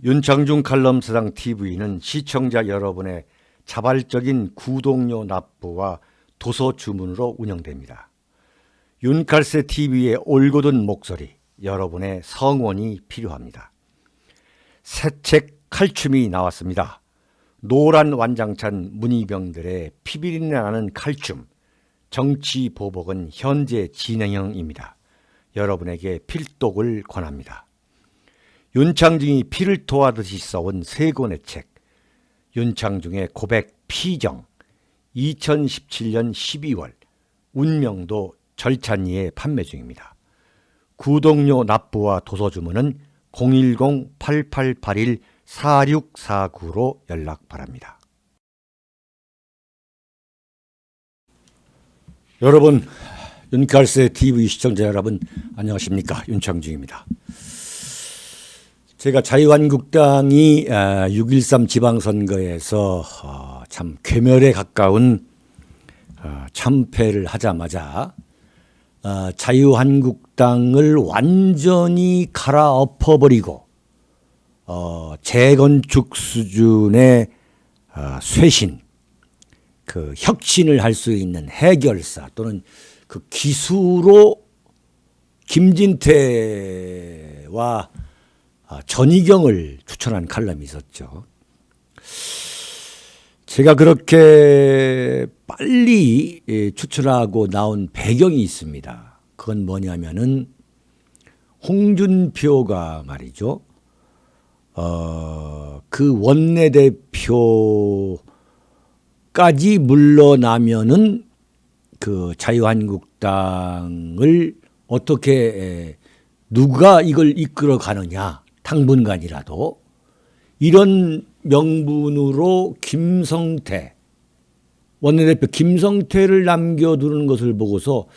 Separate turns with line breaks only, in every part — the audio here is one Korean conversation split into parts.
윤창중 칼럼사상 TV는 시청자 여러분의 자발적인 구독료 납부와 도서 주문으로 운영됩니다. 윤칼세 TV의 올곧은 목소리, 여러분의 성원이 필요합니다. 새 책 칼춤이 나왔습니다. 노란 완장찬 문희병들의 피비린내 나는 칼춤, 정치 보복은 현재 진행형입니다. 여러분에게 필독을 권합니다. 윤창중이 피를 토하듯이 써온 세 권의 책, 윤창중의 고백 피정, 2017년 12월 운명도 절찬리에 판매 중입니다. 구독료 납부와 도서 주문은 010-8881-4649로 연락 바랍니다. 여러분, 윤칼세 TV 시청자 여러분 안녕하십니까? 윤창중입니다. 제가 자유한국당이 6.13 지방선거에서 참 괴멸에 가까운 참패를 하자마자 자유한국당을 완전히 갈아엎어버리고 재건축 수준의 쇄신, 그 혁신을 할 수 있는 해결사 또는 그 기수로 김진태와 전희경을 추천한 칼럼이 있었죠. 제가 그렇게 빨리 추천하고 나온 배경이 있습니다. 그건 뭐냐면은 홍준표가 말이죠. 그 원내대표까지 물러나면은 그 자유한국당을 어떻게 누가 이걸 이끌어 가느냐, 당분간이라도 이런 명분으로 김성태 원내대표 김성태를 남겨두는 것을 보고서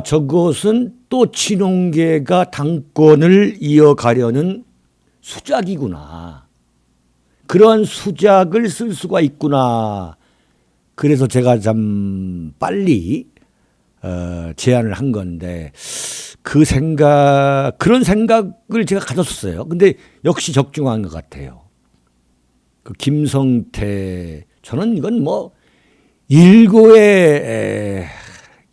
저것은 또 친홍계가 당권을 이어가려는 수작이구나. 그런 수작을 쓸 수가 있구나. 그래서 제가 참 빨리 제안을 한 건데 그런 생각을 제가 가졌었어요. 근데 역시 적중한 것 같아요. 그 김성태, 저는 이건 뭐 일고의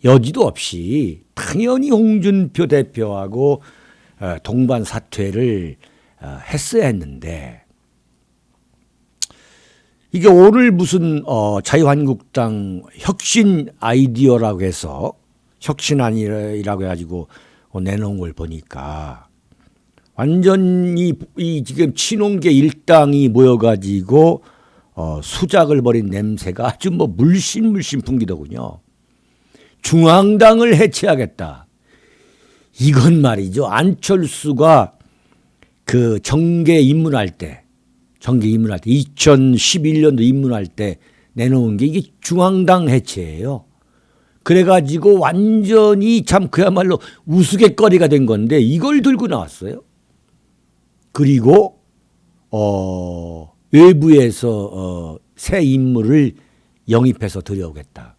여지도 없이 당연히 홍준표 대표하고 동반 사퇴를 했어야 했는데, 이게 오늘 무슨 자유한국당 혁신 아이디어라고 해서 혁신안이라고 해가지고 내놓은 걸 보니까 완전히 이 지금 친홍계 일당이 모여가지고 수작을 벌인 냄새가 아주 뭐 물씬 풍기더군요. 중앙당을 해체하겠다. 이건 말이죠. 안철수가 그 정계 입문할 때 2011년도 입문할 때 내놓은 게 이게 중앙당 해체예요. 그래가지고 완전히 참 그야말로 우스갯거리가 된 건데 이걸 들고 나왔어요. 그리고 외부에서 새 인물을 영입해서 들여오겠다.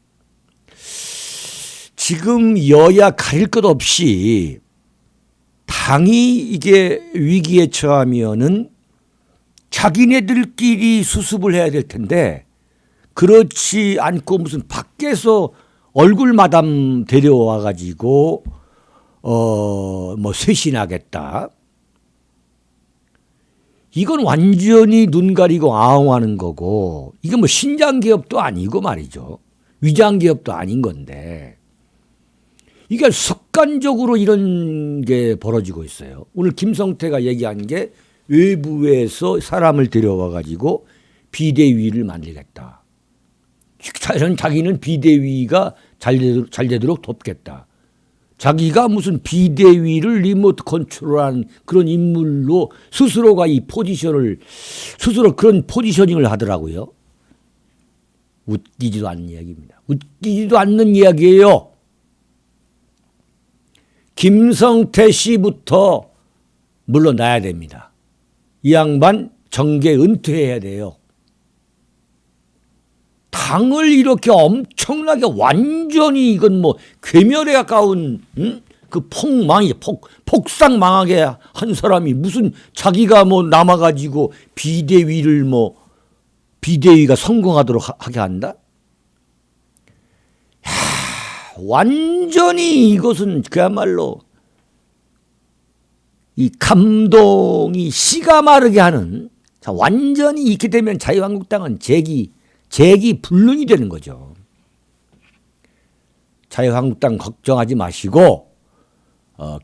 지금 여야 가릴 것 없이 당이 이게 위기에 처하면은 자기네들끼리 수습을 해야 될 텐데 그렇지 않고 무슨 밖에서 얼굴 마담 데려와 가지고 뭐 쇄신하겠다. 이건 완전히 눈 가리고 아웅하는 거고, 이게 뭐 신장 기업도 아니고 말이죠. 위장 기업도 아닌 건데 이게 습관적으로 이런 게 벌어지고 있어요. 오늘 김성태가 얘기한 게 외부에서 사람을 데려와 가지고 비대위를 만들겠다. 자기는 비대위가 잘 되도록 돕겠다. 자기가 무슨 비대위를 리모트 컨트롤한 그런 인물로 스스로가 스스로 그런 포지셔닝을 하더라고요. 웃기지도 않는 이야기입니다. 웃기지도 않는 이야기예요. 김성태 씨부터 물러나야 됩니다. 이 양반 정계 은퇴해야 돼요. 당을 이렇게 엄청나게 완전히 이건 뭐 괴멸에 가까운 그 폭삭 망하게 한 사람이 무슨 자기가 뭐 남아가지고 비대위가 성공하도록 하게 한다? 야, 완전히 이것은 그야말로 이 감동이 씨가 마르게 하는, 자, 완전히 이렇게 되면 자유한국당은 재기 불능이 되는 거죠. 자유한국당 걱정하지 마시고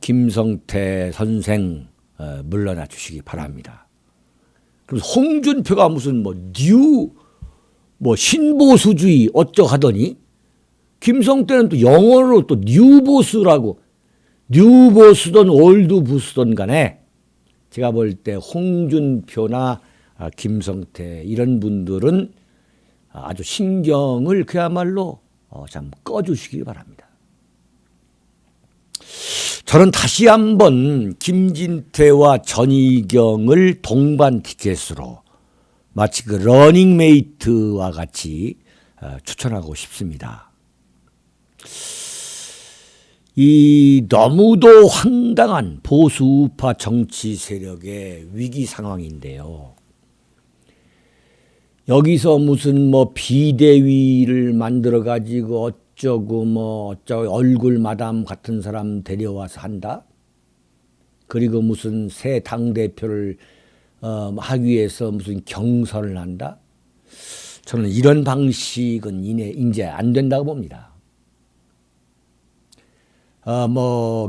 김성태 선생 물러나 주시기 바랍니다. 그래서 홍준표가 무슨 신보수주의 어쩌 하더니 김성태는 또 영어로 또 뉴보수라고, 뉴보수든 올드보수든 간에 제가 볼 때 홍준표나 김성태 이런 분들은 아주 신경을 그야말로 참 꺼주시기 바랍니다. 저는 다시 한번 김진태와 전희경을 동반 티켓으로 마치 그 러닝메이트와 같이 추천하고 싶습니다. 이 너무도 황당한 보수 우파 정치 세력의 위기 상황인데요. 여기서 무슨 비대위를 만들어 가지고 어쩌고 얼굴 마담 같은 사람 데려와서 한다. 그리고 무슨 새 당대표를 하기 위해서 무슨 경선을 한다. 저는 이런 방식은 이제 안 된다고 봅니다.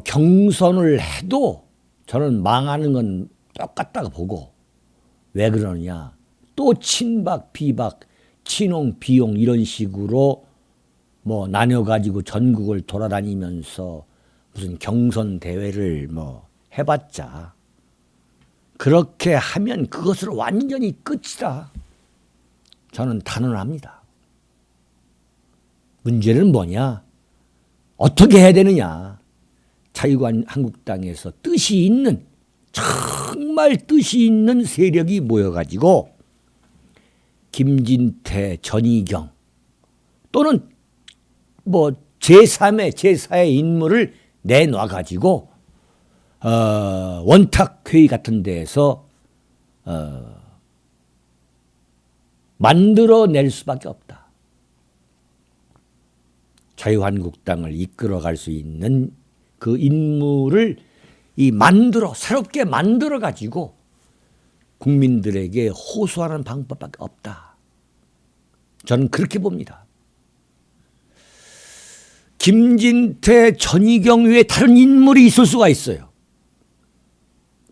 경선을 해도 저는 망하는 건 똑같다고 보고, 왜 그러느냐. 또 친박, 비박, 친홍, 비용 이런 식으로 나뉘어가지고 전국을 돌아다니면서 무슨 경선 대회를 해봤자 그렇게 하면 그것으로 완전히 끝이다. 저는 단언합니다. 문제는 뭐냐? 어떻게 해야 되느냐? 자유한국당에서 정말 뜻이 있는 세력이 모여가지고 김진태, 전희경 또는 제4의 인물을 내놔가지고 원탁회의 같은 데에서 만들어낼 수밖에 없다. 자유한국당을 이끌어갈 수 있는 그 인물을 새롭게 만들어가지고 국민들에게 호소하는 방법밖에 없다. 저는 그렇게 봅니다. 김진태, 전희경 외에 다른 인물이 있을 수가 있어요.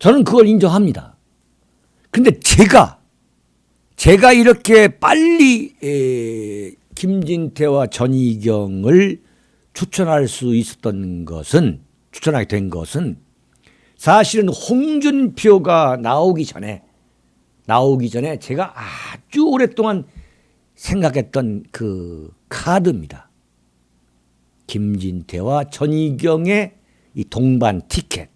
저는 그걸 인정합니다. 근데 제가 이렇게 빨리 김진태와 전희경을 추천하게 된 것은 사실은 홍준표가 나오기 전에 제가 아주 오랫동안 생각했던 그 카드입니다. 김진태와 전희경의 이 동반 티켓.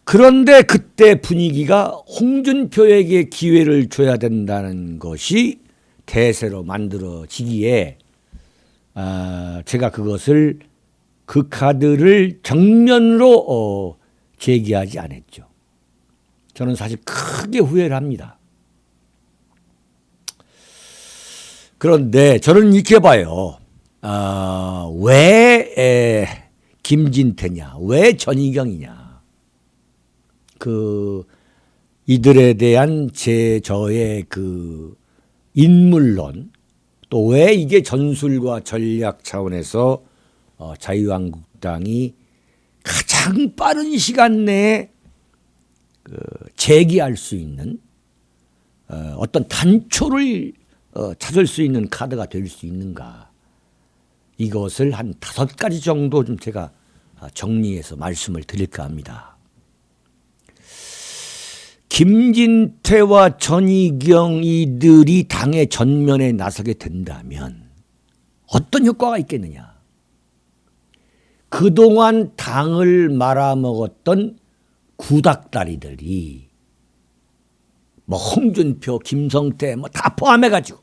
그런데 그때 분위기가 홍준표에게 기회를 줘야 된다는 것이 대세로 만들어지기에 제가 그 카드를 정면으로 제기하지 않았죠. 저는 사실 크게 후회를 합니다. 그런데 저는 이렇게 봐요. 왜 김진태냐, 왜 전희경이냐. 이들에 대한 저의 그 인물론, 또 왜 이게 전술과 전략 차원에서 자유한국당이 가장 빠른 시간 내에 제기할 수 있는 어떤 단초를 찾을 수 있는 카드가 될 수 있는가. 이것을 한 5가지 정도 좀 제가 정리해서 말씀을 드릴까 합니다. 김진태와 전희경 이들이 당의 전면에 나서게 된다면 어떤 효과가 있겠느냐. 그동안 당을 말아먹었던 구닥다리들이 홍준표, 김성태 다 포함해가지고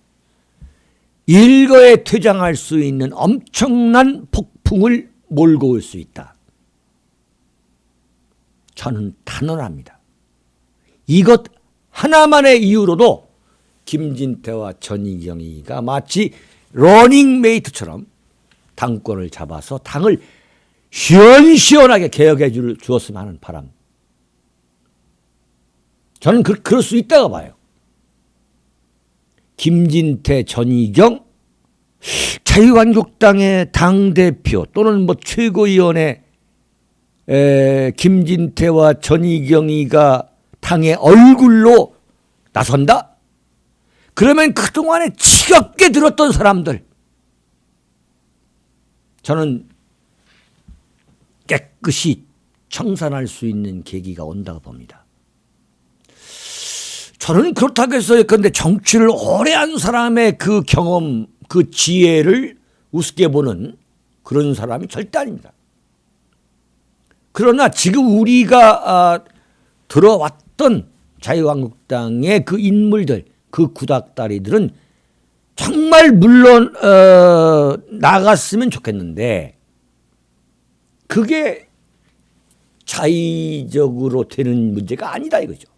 일거에 퇴장할 수 있는 엄청난 폭풍을 몰고 올 수 있다. 저는 단언합니다. 이것 하나만의 이유로도 김진태와 전희경이가 마치 러닝메이트처럼 당권을 잡아서 당을 시원시원하게 개혁해 주었으면 하는 바람. 저는 그럴 수 있다고 봐요. 김진태, 전희경, 자유한국당의 당대표 또는 뭐 최고위원회 김진태와 전희경이가 당의 얼굴로 나선다? 그러면 그동안에 지겹게 들었던 사람들 저는 깨끗이 청산할 수 있는 계기가 온다고 봅니다. 저는 그렇다고 해서 그런데 정치를 오래 한 사람의 그 경험, 그 지혜를 우습게 보는 그런 사람이 절대 아닙니다. 그러나 지금 우리가 들어왔던 자유한국당의 그 인물들, 그 구닥다리들은 정말 물론 나갔으면 좋겠는데 그게 자의적으로 되는 문제가 아니다 이거죠.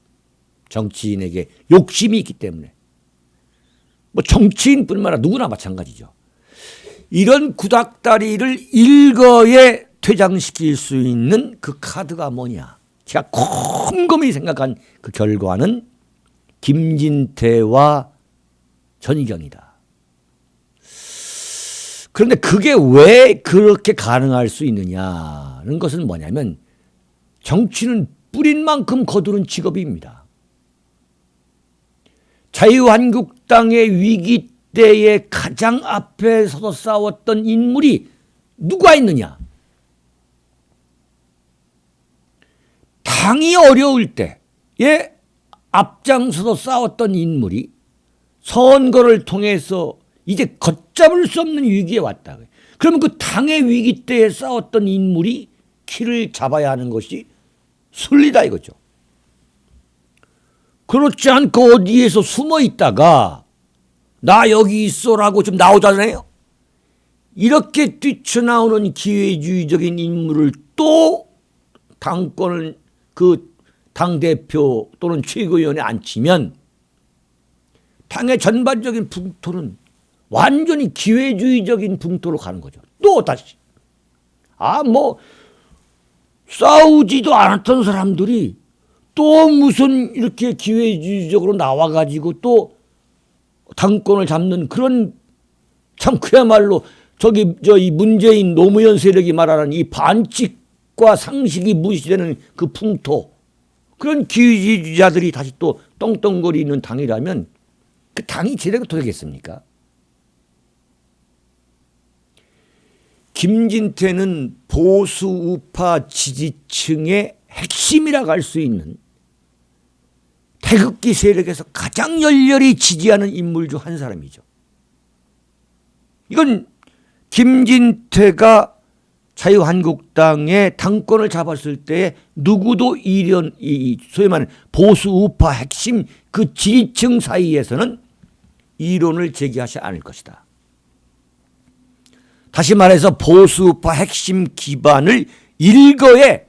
정치인에게 욕심이 있기 때문에. 뭐 정치인뿐만 아니라 누구나 마찬가지죠. 이런 구닥다리를 일거에 퇴장시킬 수 있는 그 카드가 뭐냐. 제가 곰곰이 생각한 그 결과는 김진태와 전희경이다. 그런데 그게 왜 그렇게 가능할 수 있느냐는 것은 뭐냐면 정치는 뿌린 만큼 거두는 직업입니다. 자유한국당의 위기 때에 가장 앞에 서서 싸웠던 인물이 누가 있느냐? 당이 어려울 때에 앞장서서 싸웠던 인물이 선거를 통해서 이제 걷잡을 수 없는 위기에 왔다. 그러면 그 당의 위기 때에 싸웠던 인물이 키를 잡아야 하는 것이 순리다 이거죠. 그렇지 않고 어디에서 숨어 있다가 나 여기 있어라고 좀 나오잖아요. 이렇게 뛰쳐나오는 기회주의적인 인물을 또 당권을 그 당대표 또는 최고위원에 앉히면 당의 전반적인 풍토는 완전히 기회주의적인 풍토로 가는 거죠. 또 다시. 뭐 싸우지도 않았던 사람들이 또 무슨 이렇게 기회주의적으로 나와가지고 또 당권을 잡는 그런 참 그야말로 이 문재인 노무현 세력이 말하는 이 반칙과 상식이 무시되는 그 풍토, 그런 기회주의자들이 다시 또 떵떵거리는 당이라면 그 당이 제대로 되겠습니까? 김진태는 보수 우파 지지층의 핵심이라고 할 수 있는 태극기 세력에서 가장 열렬히 지지하는 인물 중 한 사람이죠. 이건 김진태가 자유한국당의 당권을 잡았을 때 누구도 소위 말하는 보수 우파 핵심 그 지지층 사이에서는 이론을 제기하지 않을 것이다. 다시 말해서 보수 우파 핵심 기반을 일거에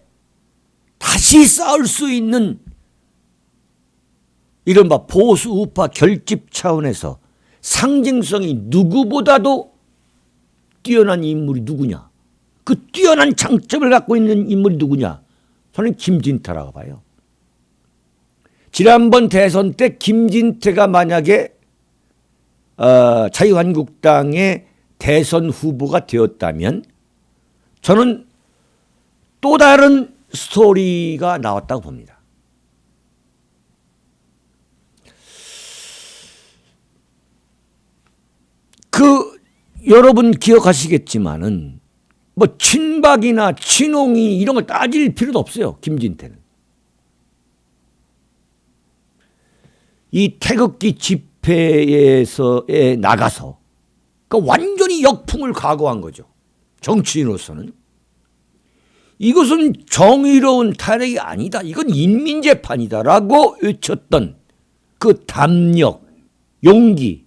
다시 쌓을 수 있는 이른바 보수 우파 결집 차원에서 상징성이 누구보다도 뛰어난 인물이 누구냐? 그 뛰어난 장점을 갖고 있는 인물이 누구냐? 저는 김진태라고 봐요. 지난번 대선 때 김진태가 만약에 자유한국당의 대선 후보가 되었다면 저는 또 다른 스토리가 나왔다고 봅니다. 여러분 기억하시겠지만은 뭐 친박이나 친홍이 이런 걸 따질 필요도 없어요. 김진태는. 이 태극기 집회에 나가서 그러니까 완전히 역풍을 각오한 거죠. 정치인으로서는. 이것은 정의로운 탄핵이 아니다. 이건 인민재판이다라고 외쳤던 그 담력, 용기,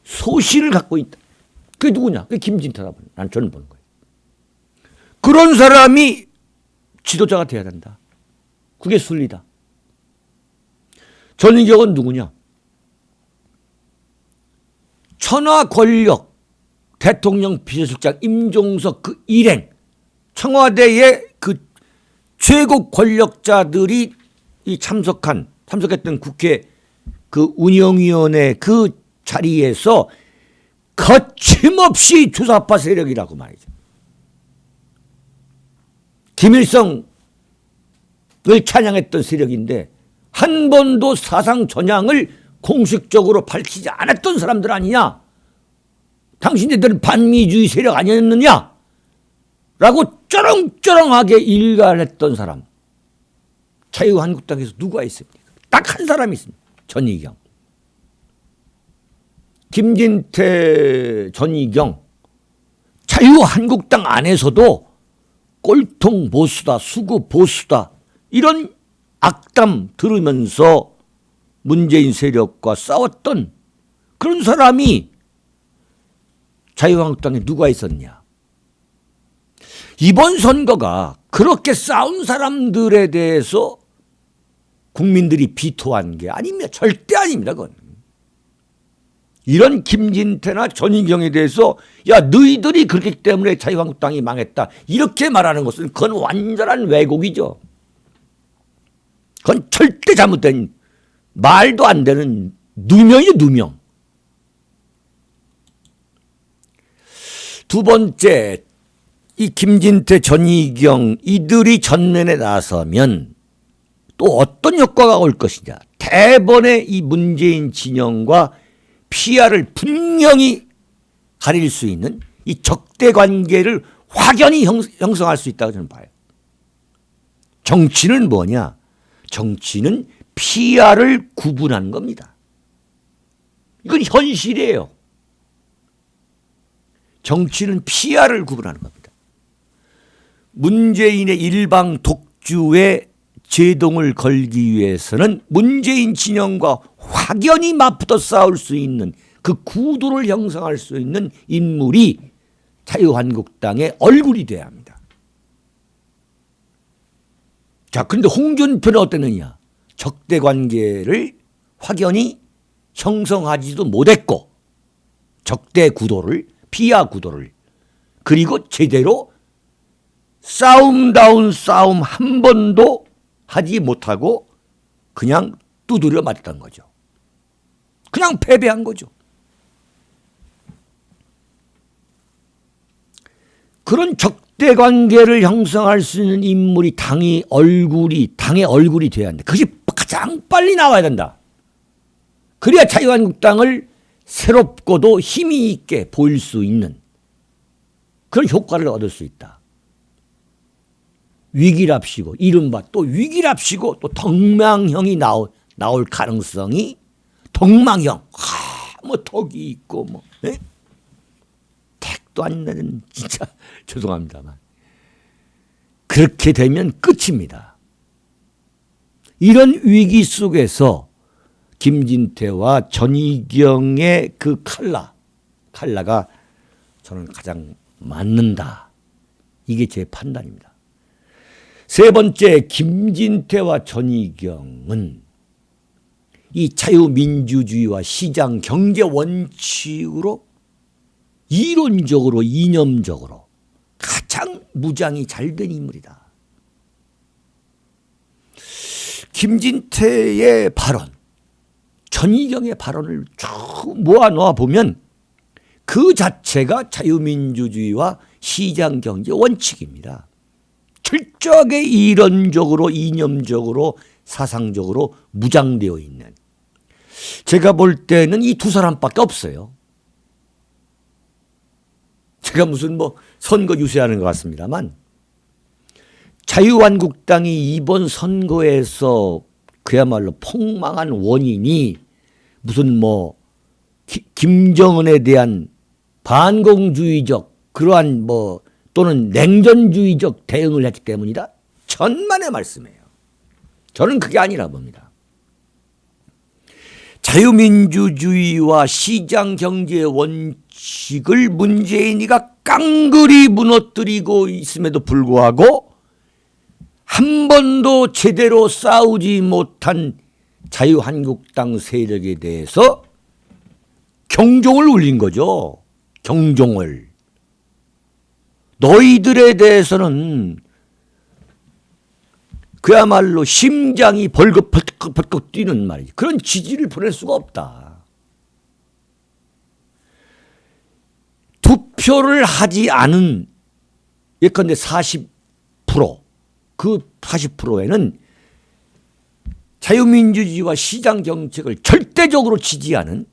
소신을 갖고 있다. 그게 누구냐? 그게 김진태라고 저는 보는 거예요. 그런 사람이 지도자가 돼야 된다. 그게 순리다. 전희경은 누구냐? 천하 권력, 대통령 비서실장 임종석 그 일행, 청와대의 그 최고 권력자들이 참석했던 국회 그 운영위원회 그 자리에서 거침없이 주사파 세력이라고 말이죠. 김일성을 찬양했던 세력인데 한 번도 사상 전향을 공식적으로 밝히지 않았던 사람들 아니냐? 당신네들은 반미주의 세력 아니었느냐? 라고 쩌렁쩌렁하게 일갈했던 사람. 자유한국당에서 누가 있습니까? 딱 한 사람이 있습니다. 전희경. 김진태, 전희경. 자유한국당 안에서도 꼴통 보수다, 수구 보수다 이런 악담 들으면서 문재인 세력과 싸웠던 그런 사람이 자유한국당에 누가 있었냐. 이번 선거가 그렇게 싸운 사람들에 대해서 국민들이 비토한 게 아닙니다. 절대 아닙니다. 그건. 이런 김진태나 전희경에 대해서 야 너희들이 그렇기 때문에 자유한국당이 망했다 이렇게 말하는 것은 그건 완전한 왜곡이죠. 그건 절대 잘못된 말도 안 되는 누명이죠. 누명. 두 번째, 이 김진태, 전희경 이들이 전면에 나서면 또 어떤 효과가 올 것이냐. 대번에 이 문재인 진영과 PR을 분명히 가릴 수 있는 이 적대 관계를 확연히 형성할 수 있다고 저는 봐요. 정치는 뭐냐? 정치는 PR을 구분하는 겁니다. 이건 현실이에요. 정치는 PR을 구분하는 겁니다. 문재인의 일방 독주에 제동을 걸기 위해서는 문재인 진영과 확연히 맞붙어 싸울 수 있는 그 구도를 형성할 수 있는 인물이 자유한국당의 얼굴이 돼야 합니다. 자, 그런데 홍준표는 어땠느냐? 적대 관계를 확연히 형성하지도 못했고 적대 구도를 피하 구도를 그리고 제대로 싸움다운 싸움 한 번도 하지 못하고 그냥 두드려 맞던 거죠. 그냥 패배한 거죠. 그런 적대 관계를 형성할 수 있는 인물이 당의 얼굴이 돼야 한다. 그것이 가장 빨리 나와야 된다. 그래야 자유한국당을 새롭고도 힘이 있게 보일 수 있는 그런 효과를 얻을 수 있다. 위기랍시고 이른바 또 위기랍시고 또 덕망형이 나올 가능성이 덕망형. 뭐 덕이 있고 뭐 에? 택도 안 나는 진짜 죄송합니다만 그렇게 되면 끝입니다. 이런 위기 속에서 김진태와 전희경의 그 칼라가 저는 가장 맞는다. 이게 제 판단입니다. 세 번째, 김진태와 전희경은 이 자유민주주의와 시장 경제 원칙으로 이론적으로 이념적으로 가장 무장이 잘 된 인물이다. 김진태의 발언, 전희경의 발언을 쭉 모아놓아 보면 그 자체가 자유민주주의와 시장경제 원칙입니다. 철저하게 이론적으로 이념적으로 사상적으로 무장되어 있는, 제가 볼 때는 이 두 사람밖에 없어요. 제가 무슨 뭐 선거 유세하는 것 같습니다만 자유한국당이 이번 선거에서 그야말로 폭망한 원인이 무슨 뭐 김정은에 대한 반공주의적 그러한 뭐 또는 냉전주의적 대응을 했기 때문이다. 천만의 말씀이에요. 저는 그게 아니라 봅니다. 자유민주주의와 시장경제의 원칙을 문재인이가 깡그리 무너뜨리고 있음에도 불구하고 한 번도 제대로 싸우지 못한 자유한국당 세력에 대해서 경종을 울린 거죠. 경종을. 너희들에 대해서는 그야말로 심장이 벌컥벌컥 뛰는 말이지. 그런 지지를 보낼 수가 없다. 투표를 하지 않은 예컨대 40%, 그 40%에는 자유민주주의와 시장정책을 절대적으로 지지하는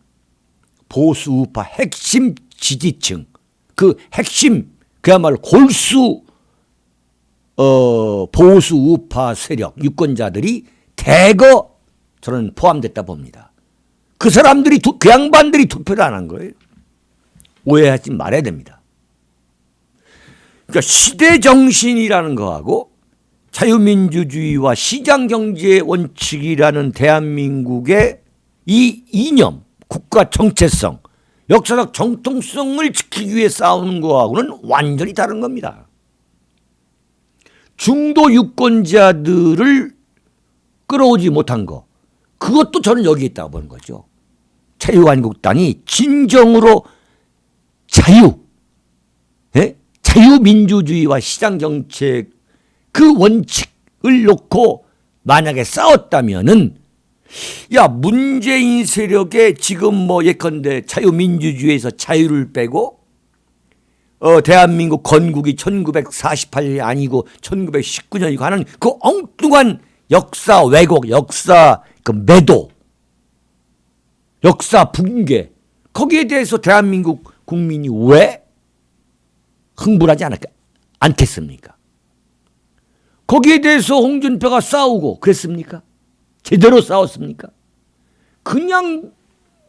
보수 우파 핵심 지지층, 그 핵심 그야말로 골수 보수 우파 세력, 유권자들이 대거 저는 포함됐다 봅니다. 그 사람들이, 그 양반들이 투표를 안 한 거예요. 오해하지 말아야 됩니다. 그러니까 시대정신이라는 거하고 자유민주주의와 시장경제의 원칙이라는 대한민국의 이 이념, 국가 정체성, 역사적 정통성을 지키기 위해 싸우는 거하고는 완전히 다른 겁니다. 중도 유권자들을 끌어오지 못한 거, 그것도 저는 여기 있다고 보는 거죠. 자유한국당이 진정으로 자유민주주의와 시장정책 그 원칙을 놓고 만약에 싸웠다면은, 야, 문재인 세력에 지금 뭐 예컨대 자유민주주의에서 자유를 빼고 대한민국 건국이 1948년이 아니고 1919년이고 하는 그 엉뚱한 역사 왜곡, 역사 그 매도, 역사 붕괴, 거기에 대해서 대한민국 국민이 왜 흥분하지 않겠습니까? 거기에 대해서 홍준표가 싸우고 그랬습니까? 제대로 싸웠습니까? 그냥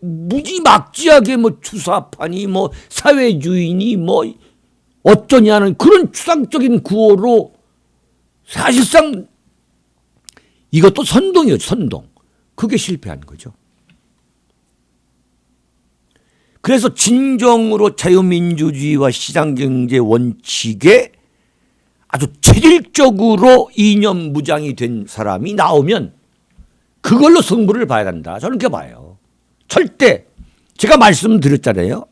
무지막지하게 뭐 주사파니 뭐 사회주의니 뭐 어쩌냐는 그런 추상적인 구호로 사실상 이것도 선동이에요. 선동. 그게 실패한 거죠. 그래서 진정으로 자유민주주의와 시장경제 원칙에 아주 체질적으로 이념 무장이 된 사람이 나오면 그걸로 승부를 봐야 한다. 저는 그렇게 봐요. 절대 제가 말씀드렸잖아요.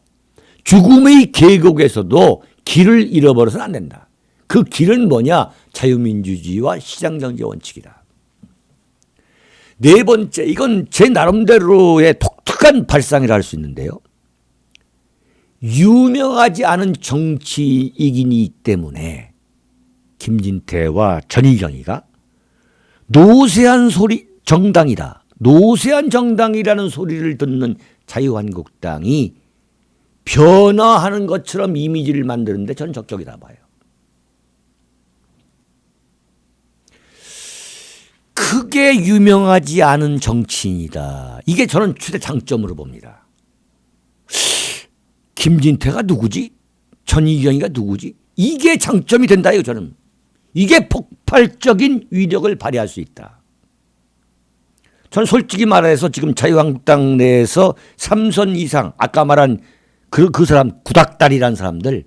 죽음의 계곡에서도 길을 잃어버려서는 안 된다. 그 길은 뭐냐? 자유민주주의와 시장경제 원칙이다. 네 번째, 이건 제 나름대로의 독특한 발상이라 할 수 있는데요. 유명하지 않은 정치이기 때문에 김진태와 전희경이가 노세한 소리 정당이다. 노세한 정당이라는 소리를 듣는 자유한국당이 변화하는 것처럼 이미지를 만드는데 저는 적격이라 봐요. 크게 유명하지 않은 정치인이다. 이게 저는 최대 장점으로 봅니다. 김진태가 누구지? 전희경이가 누구지? 이게 장점이 된다. 저는. 이게 폭발적인 위력을 발휘할 수 있다. 저는 솔직히 말해서 지금 자유한국당 내에서 3선 이상 아까 말한 그 사람 구닥다리라는 사람들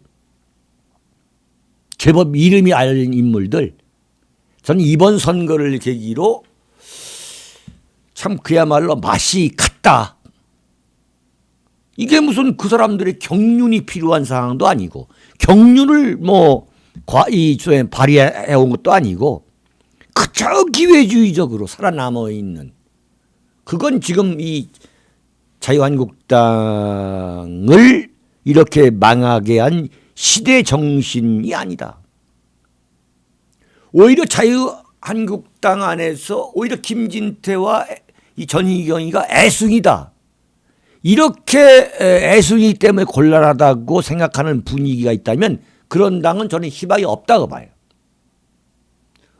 제법 이름이 알린 인물들 저는 이번 선거를 계기로 참 그야말로 맛이 갔다. 이게 무슨 그 사람들의 경륜이 필요한 상황도 아니고 경륜을 뭐 발휘해 온 것도 아니고 그저 기회주의적으로 살아남아 있는 그건 지금 이 자유한국당을 이렇게 망하게 한 시대 정신이 아니다. 오히려 자유한국당 안에서 오히려 김진태와 이 전희경이가 애승이다. 이렇게 애승이 때문에 곤란하다고 생각하는 분위기가 있다면 그런 당은 저는 희망이 없다고 봐요.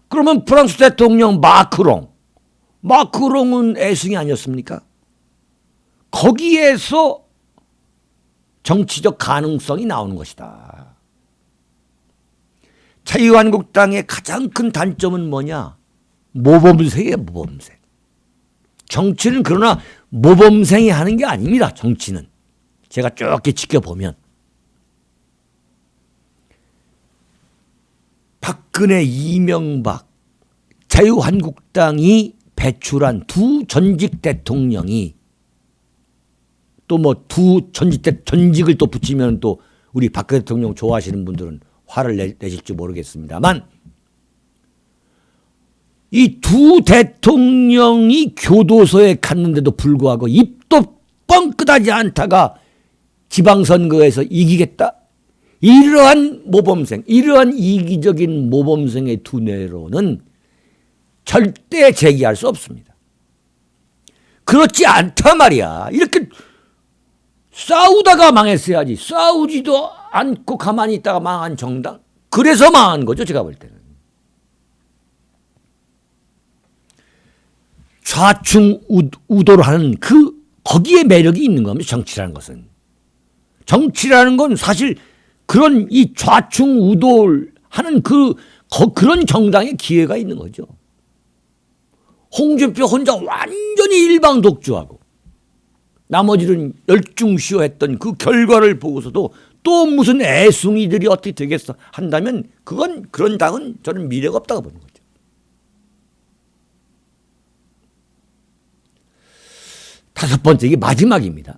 그러면 프랑스 대통령 마크롱은 애승이 아니었습니까? 거기에서 정치적 가능성이 나오는 것이다. 자유한국당의 가장 큰 단점은 뭐냐? 모범생이에요. 모범생. 정치는 그러나 모범생이 하는 게 아닙니다. 정치는. 제가 쭉 지켜보면. 박근혜, 이명박, 자유한국당이 배출한 두 전직 대통령이 또 뭐 두 전직을 또 붙이면 또 우리 박 대통령 좋아하시는 분들은 화를 내실지 모르겠습니다만 이 두 대통령이 교도소에 갔는데도 불구하고 입도 뻥끗하지 않다가 지방선거에서 이기겠다? 이러한 모범생, 이러한 이기적인 모범생의 두뇌로는 절대 제기할 수 없습니다. 그렇지 않단 말이야. 이렇게 싸우다가 망했어야지. 싸우지도 않고 가만히 있다가 망한 정당. 그래서 망한 거죠, 제가 볼 때는. 좌충우돌 하는 거기에 매력이 있는 겁니다. 정치라는 것은. 정치라는 건 사실 그런 이 좌충우돌 하는 그런 정당에 기회가 있는 거죠. 홍준표 혼자 완전히 일방독주하고 나머지는 열중시효했던 그 결과를 보고서도 또 무슨 애숭이들이 어떻게 되겠어 한다면 그런 당은 저는 미래가 없다고 보는 거죠. 다섯 번째, 이게 마지막입니다.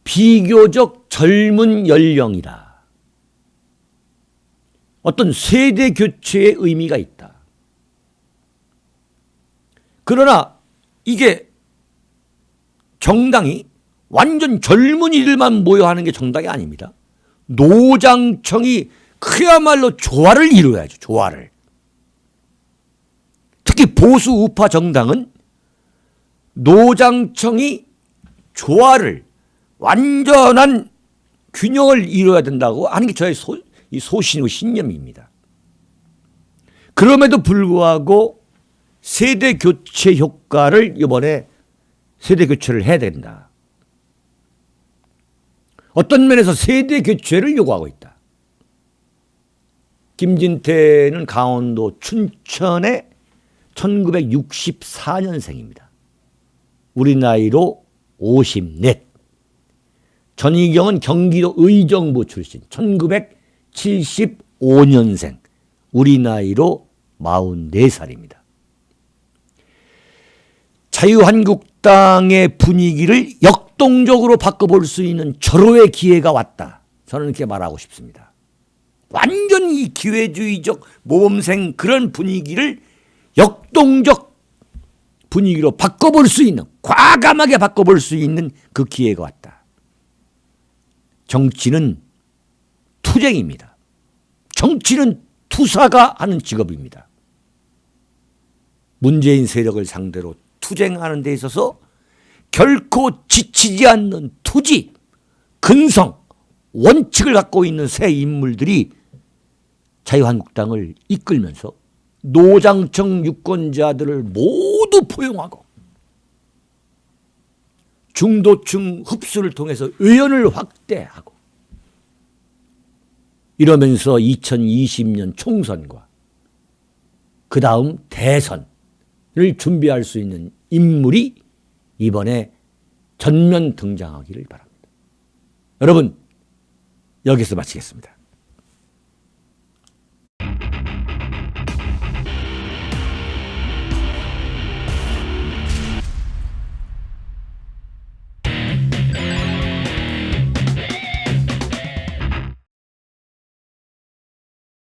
비교적 젊은 연령이다. 어떤 세대 교체의 의미가 있다. 그러나 이게 정당이 완전 젊은이들만 모여 하는 게 정당이 아닙니다. 노장청이 그야말로 조화를 이루어야죠. 조화를. 특히 보수 우파 정당은 노장청이 조화를 완전한 균형을 이루어야 된다고 하는 게 저의 소신이고 신념입니다. 그럼에도 불구하고 세대 교체 효과를 이번에 세대 교체를 해야 된다. 어떤 면에서 세대 교체를 요구하고 있다. 김진태는 강원도 춘천의 1964년생입니다. 우리 나이로 54. 전희경은 경기도 의정부 출신 1975년생. 우리 나이로 44살입니다. 자유한국당의 분위기를 역동적으로 바꿔볼 수 있는 절호의 기회가 왔다. 저는 이렇게 말하고 싶습니다. 완전히 기회주의적 모범생 그런 분위기를 역동적 분위기로 바꿔볼 수 있는, 과감하게 바꿔볼 수 있는 그 기회가 왔다. 정치는 투쟁입니다. 정치는 투사가 하는 직업입니다. 문재인 세력을 상대로 투쟁하는 데 있어서 결코 지치지 않는 투지, 근성, 원칙을 갖고 있는 새 인물들이 자유한국당을 이끌면서 노장청 유권자들을 모두 포용하고 중도층 흡수를 통해서 의원을 확대하고 이러면서 2020년 총선과 그 다음 대선을 준비할 수 있는 인물이 이번에 전면 등장하기를 바랍니다. 여러분, 여기서 마치겠습니다.